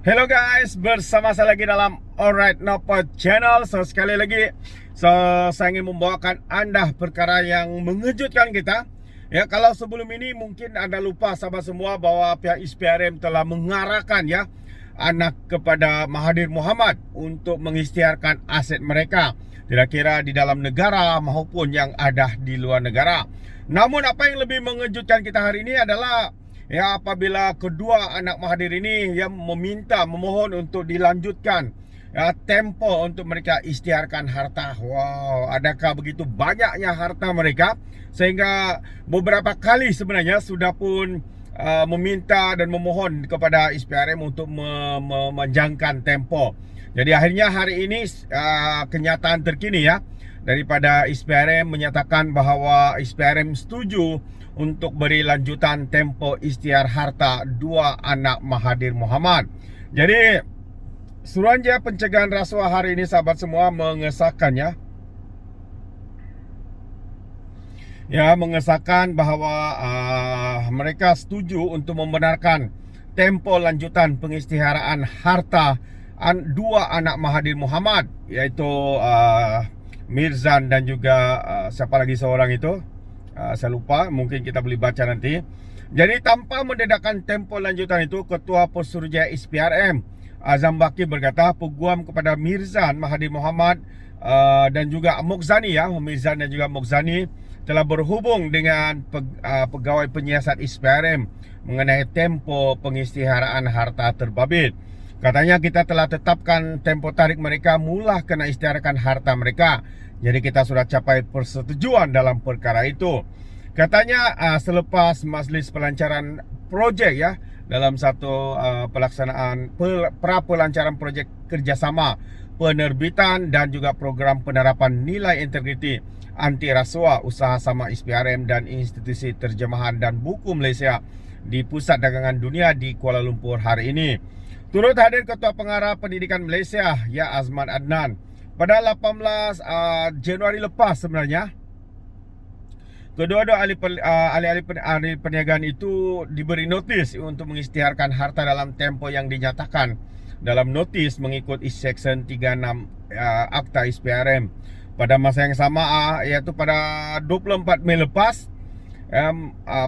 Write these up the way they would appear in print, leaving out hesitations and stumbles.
Hello guys, bersama saya lagi dalam Alright Nopo Channel. Sekali lagi saya ingin membawakan anda perkara yang mengejutkan kita. Ya, kalau sebelum ini mungkin anda lupa sahabat semua bahwa pihak ISPRM telah mengarahkan ya anak kepada Mahathir Mohamad untuk mengisytiharkan aset mereka, kira-kira di dalam negara maupun yang ada di luar negara. Namun apa yang lebih mengejutkan kita hari ini adalah ya, apabila kedua anak Mahathir ini yang memohon untuk dilanjutkan ya, tempo untuk mereka isytiharkan harta. Wow, adakah begitu banyaknya harta mereka sehingga beberapa kali sebenarnya sudah pun meminta dan memohon kepada ISPRM untuk memanjangkan tempo. Jadi akhirnya hari ini kenyataan terkini ya daripada ISPRM menyatakan bahawa ISPRM setuju untuk beri lanjutan tempo isytihar harta dua anak Mahathir Mohamad. Jadi Suruhanjaya Pencegahan Rasuah hari ini sahabat semua mengesahkannya. Ya, mengesahkan bahawa mereka setuju untuk membenarkan tempo lanjutan pengisytiharaan harta dua anak Mahathir Mohamad, iaitu Mirzan dan juga siapa lagi seorang itu, saya lupa, mungkin kita boleh baca nanti. Jadi tanpa mendedahkan tempo lanjutan itu, Ketua Pesuruhjaya ISPRM Azam Baki berkata peguam kepada Mirzan Mahathir Mohamad dan juga Mokzani ya, Mirzan dan juga Mokzani telah berhubung dengan pegawai penyiasat ISPRM mengenai tempo pengisytiharaan harta terbabit. Katanya kita telah tetapkan tempo tarik mereka mula kena isytiharkan harta mereka. Jadi kita sudah capai persetujuan dalam perkara itu. Katanya selepas majlis pelancaran projek ya, dalam satu pelaksanaan pra-pelancaran projek kerjasama penerbitan dan juga program penerapan nilai integriti anti rasuah usaha sama ISPRM dan Institusi Terjemahan dan Buku Malaysia di Pusat Dagangan Dunia di Kuala Lumpur hari ini. Turut hadir Ketua Pengarah Pendidikan Malaysia ya Azman Adnan. Pada 18 Januari lepas sebenarnya, kedua-dua ahli perniagaan itu diberi notis untuk mengisytiharkan harta dalam tempo yang dinyatakan dalam notis mengikut Seksyen 36 Akta ISPRM. Pada masa yang sama, iaitu pada 24 Mei lepas,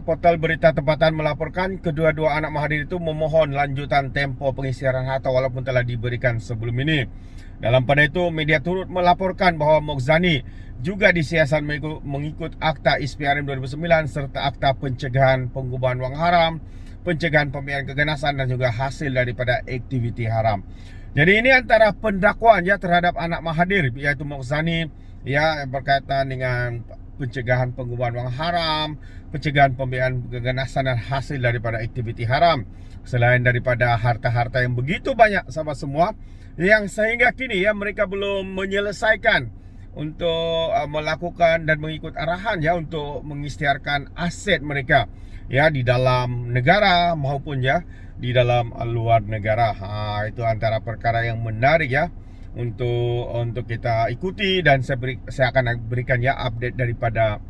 portal berita tempatan melaporkan kedua-dua anak Mahathir itu memohon lanjutan tempo pengisytiharan harta walaupun telah diberikan sebelum ini. Dalam pada itu, media turut melaporkan bahawa Mokzani juga disiasat mengikut Akta ISPRM 2009 serta Akta Pencegahan Pengubahan Wang Haram, Pencegahan Pembiayaan Keganasan dan juga hasil daripada aktiviti haram. Jadi ini antara pendakwaan ya terhadap anak Mahathir, iaitu Mokzani ya berkaitan dengan pencegahan pengubahan wang haram, pencegahan pembiayaan keganasan dan hasil daripada aktiviti haram. Selain daripada harta-harta yang begitu banyak sahabat semua, yang sehingga kini ya mereka belum menyelesaikan untuk melakukan dan mengikut arahan ya untuk mengisytiharkan aset mereka ya di dalam negara maupun ya di dalam luar negara. Itu antara perkara yang menarik ya untuk kita ikuti, dan saya akan berikan ya update daripada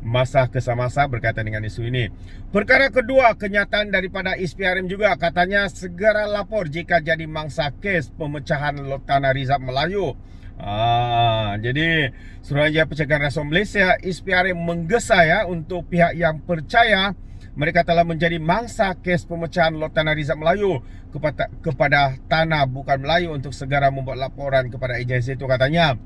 masa ke masa berkaitan dengan isu ini. Perkara kedua, kenyataan daripada ISPRM juga katanya segera lapor jika jadi mangsa kes pemecahan Tanah Rizab Melayu. Jadi Suruhanjaya Pencegahan Rasuah Malaysia ISPRM menggesa ya untuk pihak yang percaya mereka telah menjadi mangsa kes pemecahan lot Tanah Rizab Melayu kepada Tanah Bukan Melayu untuk segera membuat laporan kepada agensi itu, katanya.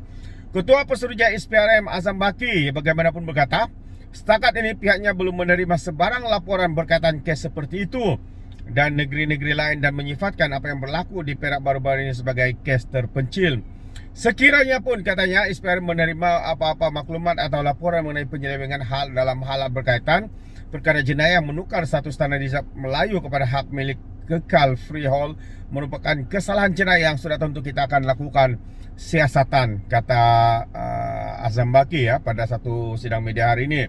Ketua Pesuruhjaya ISPRM Azam Baki bagaimanapun berkata, setakat ini pihaknya belum menerima sebarang laporan berkaitan kes seperti itu dan negeri-negeri lain dan menyifatkan apa yang berlaku di Perak baru-baru ini sebagai kes terpencil. Sekiranya pun katanya ISPRM menerima apa-apa maklumat atau laporan mengenai penyelewengan hal dalam hal berkaitan perkara jenayah menukar status Tanah Rizab Melayu kepada hak milik kekal freehold merupakan kesalahan jenayah yang sudah tentu kita akan lakukan siasatan, kata Azam Baki ya pada satu sidang media hari ini.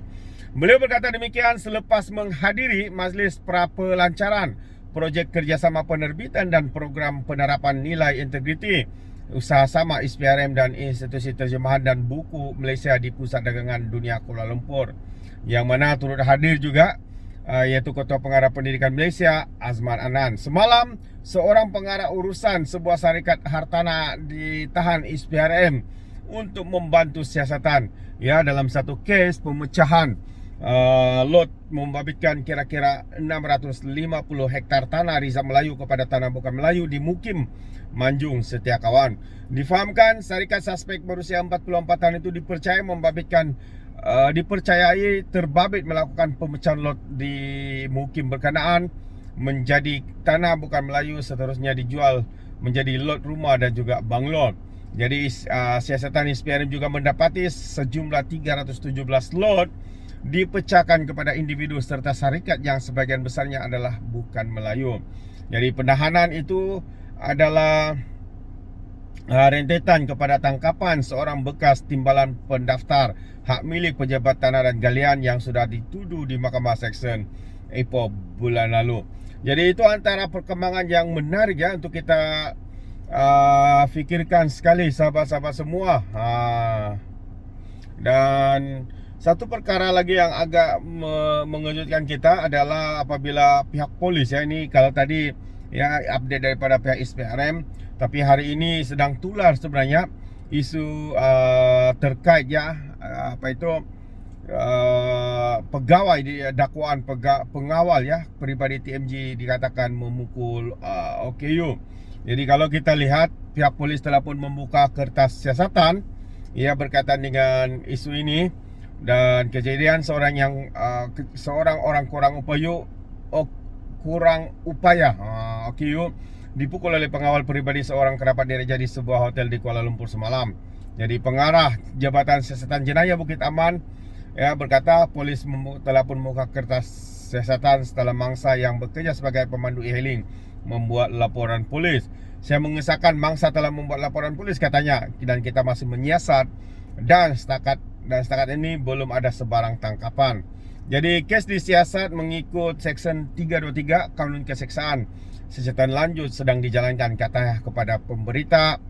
Beliau berkata demikian selepas menghadiri majlis pra-pelancaran projek kerjasama penerbitan dan program penerapan nilai integriti usaha sama ISPRM dan Institusi Terjemahan dan Buku Malaysia di Pusat Dagangan Dunia Kuala Lumpur, yang mana turut hadir juga yaitu Ketua Pengarah Pendidikan Malaysia Azman Anan. Semalam seorang pengarah urusan sebuah syarikat hartanah ditahan SPRM untuk membantu siasatan ya dalam satu kes pemecahan lot membabitkan kira-kira 650 hektar tanah Rizal Melayu kepada Tanah Bukan Melayu di Mukim Manjung Setiakawan. Difahamkan syarikat suspek berusia 44 tahun itu dipercayai terbabit melakukan pemecahan lot di Mukim berkenaan menjadi Tanah Bukan Melayu, seterusnya dijual menjadi lot rumah dan juga banglo. Jadi siasatan SPRM juga mendapati sejumlah 317 lot dipecahkan kepada individu serta syarikat yang sebagian besarnya adalah bukan Melayu. Jadi penahanan itu adalah rentetan kepada tangkapan seorang bekas timbalan pendaftar hak milik pejabat tanah dan galian yang sudah dituduh di Mahkamah Seksyen Ipoh bulan lalu. Jadi itu antara perkembangan yang menarik ya untuk kita fikirkan sekali sahabat-sahabat semua. Dan satu perkara lagi yang agak mengejutkan kita adalah apabila pihak polis ya, ini kalau tadi ya update daripada pihak SPRM, tapi hari ini sedang tular sebenarnya isu terkait ya pegawai di dakwaan pengawal ya peribadi TMG dikatakan memukul OKU. Jadi kalau kita lihat pihak polis telah pun membuka kertas siasatan ya berkaitan dengan isu ini. Dan kejadian seorang orang kurang upaya OKU dipukul oleh pengawal peribadi seorang kerabat diraja di sebuah hotel di Kuala Lumpur semalam. Jadi pengarah Jabatan Siasatan Jenayah Bukit Aman ya berkata polis telah pun membuka kertas siasatan setelah mangsa yang bekerja sebagai pemandu e-hailing membuat laporan polis. Saya mengesahkan mangsa telah membuat laporan polis katanya, dan kita masih menyiasat dan setakat ini belum ada sebarang tangkapan. Jadi kes disiasat mengikut Seksyen 323 Kanun Keseksaan. Siasatan lanjut sedang dijalankan katanya kepada pemberita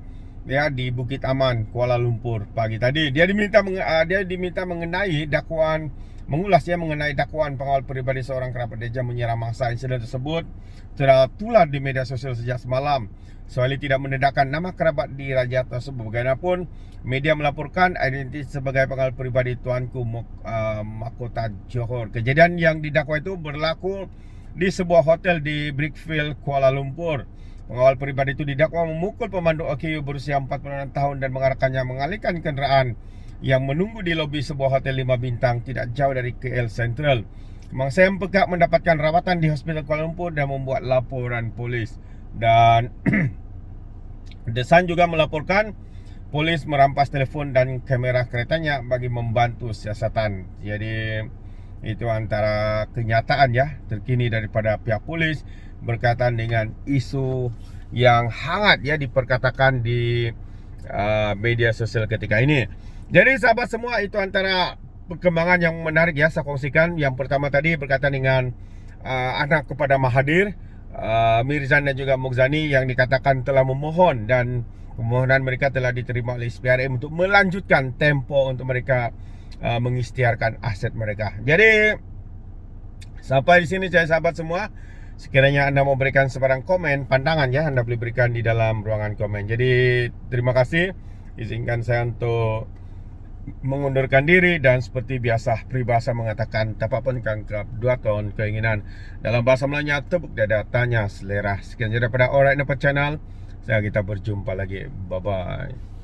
ya di Bukit Aman, Kuala Lumpur pagi tadi. Dia diminta mengenai dakwaan mengenai dakwaan pengawal peribadi seorang kerabat diraja menyerang mangsa. Insiden tersebut telah tular di media sosial sejak semalam. Soalnya tidak mendedahkan nama kerabat diraja tersebut. Bagaimanapun media melaporkan identitas sebagai pengawal peribadi Tuanku Mahkota Johor. Kejadian yang didakwa itu berlaku di sebuah hotel di Brickfield, Kuala Lumpur. Pengawal peribadi itu didakwa memukul pemandu OKU berusia 46 tahun dan mengarahkannya mengalihkan kenderaan yang menunggu di lobi sebuah hotel 5 bintang tidak jauh dari KL Central. Mangsa yang pegak mendapatkan rawatan di Hospital Kuala Lumpur dan membuat laporan polis. Dan The Sun juga melaporkan polis merampas telefon dan kamera keretanya bagi membantu siasatan. Jadi itu antara kenyataan ya terkini daripada pihak polis berkaitan dengan isu yang hangat ya diperkatakan di media sosial ketika ini. Jadi sahabat semua, itu antara perkembangan yang menarik ya saya kongsikan. Yang pertama tadi berkaitan dengan anak kepada Mahathir, Mirzan dan juga Mokzani yang dikatakan telah memohon, dan permohonan mereka telah diterima oleh SPRM untuk melanjutkan tempo untuk mereka mengisytiharkan aset mereka. Jadi sampai di sini sahabat semua. Sekiranya anda mau berikan sebarang komen, pandangan ya, anda boleh berikan di dalam ruangan komen. Jadi terima kasih. Izinkan saya untuk mengundurkan diri, dan seperti biasa peribahasa mengatakan tapak pun kangkap dua ton keinginan. Dalam bahasa Melayunya tepuk dada tanya selera. Sekian saja daripada Alright Nampak Channel. Kita berjumpa lagi. Bye bye.